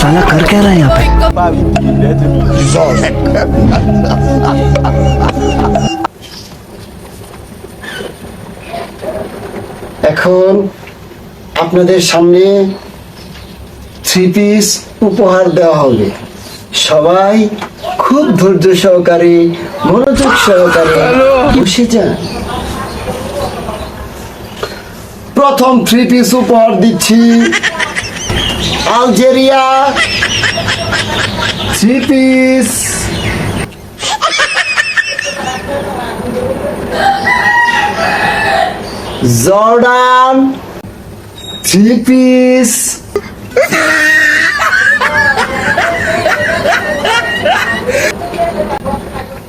साला कर क्या रहा है यहाँ पे? এখন আপনাদের সামনে থ্রি পিস উপহার দেওয়া হবে। সবাই খুব ধৈর্য সহকারে মনোযোগ সহকারে বসে যান। প্রথম থ্রি পিস উপহার দিচ্ছি Algeria three piece, Jordan three piece,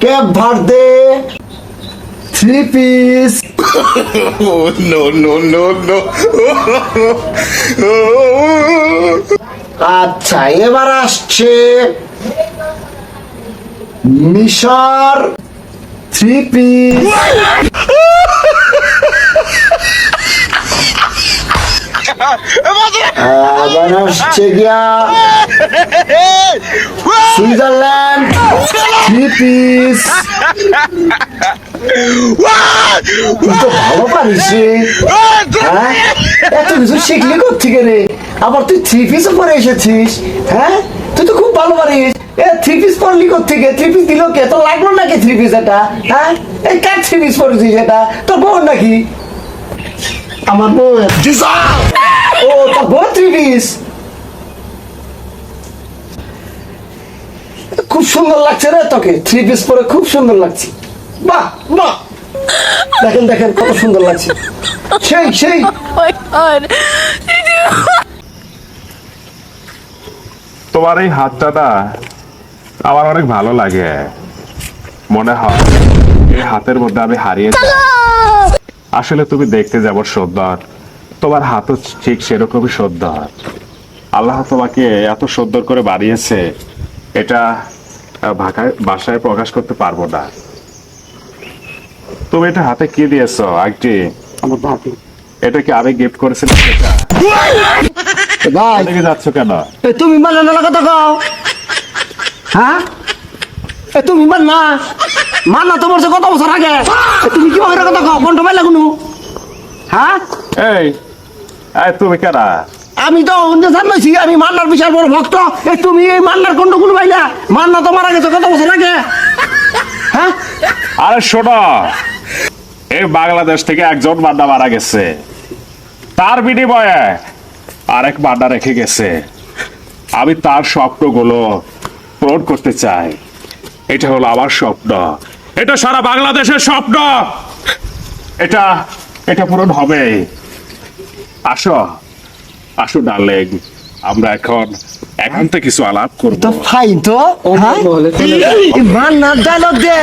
Cape Verde three piece. আচ্ছা, এবার আসছে মিশর থ্রি পিস, আবার আসছে গিয়া সুইজারল্যান্ড থ্রি পিস। তুই তো ভালো পারিস রে, হ্যাঁ? এত কিছু শিখলি কোত্থেকে রে? আবার তুই থ্রি পিসও পরে এসেছিস, হ্যাঁ? তুই তো খুব ভালো পারিস। থ্রি পিস পরলি কোত্থেকে? থ্রি পিস দিল কে? তোর লাগলো নাকি থ্রি পিস? এটা হ্যাঁ, এই কার থ্রি পিস পরেছিস? এটা তোর বোন নাকি? আমার বোন। ও, তোর বোন থ্রি পিস। খুব সুন্দর লাগছে রে তোকে, থ্রি পিস পরে খুব সুন্দর লাগছে। বাহ বাহ, দেখেন দেখেন কত সুন্দর লাগছে, সেই সেই। তোমার এই হাতটা না আমার অনেক ভালো লাগে, মনে হয় এই হাতের মধ্যে আমি হারিয়ে যাই। আসলে তুমি দেখতে যেমন সুন্দর, তোমার হাতও ঠিক সেরকমই সুন্দর। আল্লাহ তোমাকে এত সুন্দর করে বানিয়েছে, এটা ভাষায় প্রকাশ করতে পারবো না। তুমি এটা হাতে কি দিয়েছো আন্টি? আমার ভাবি। এটা কি আমি গিফট করেছিলাম? ভাই এদিকে যাচ্ছ কেন? তুমি মানে না কথা কও, হ্যাঁ? তুমি মান না, মান না তোমার কত বছর আগে? তুমি কি কথা কও? কণ্ঠ পাইলা কোনো? হ্যাঁ, এই তুমি কেন? আমি তো অন্য জানছি, আমি মান্নার বিশাল বড় ভক্ত। তুমি এই মান্নার কণ্ঠ কোনো পাইলা? মান্না তোমার আগে তো কত বছর আগে, হ্যাঁ? আরে শোনো, এই বাংলাদেশ থেকে একজন মান্না মারা গেছে, তার বিনিময়ে আরেক মান্না রেখে গেছে। আমি তার স্বপ্নগুলো পূরণ করতে চাই। এটা হলো আমার স্বপ্ন, এটা সারা বাংলাদেশের স্বপ্ন। এটা এটা পূরণ হবে। আসো আসো ডার্লিং, আমরা এখন একান্তে কিছু আলাপ করব। তো ফাইন তো, হ্যাঁ? মান্নার ডায়লগ দে।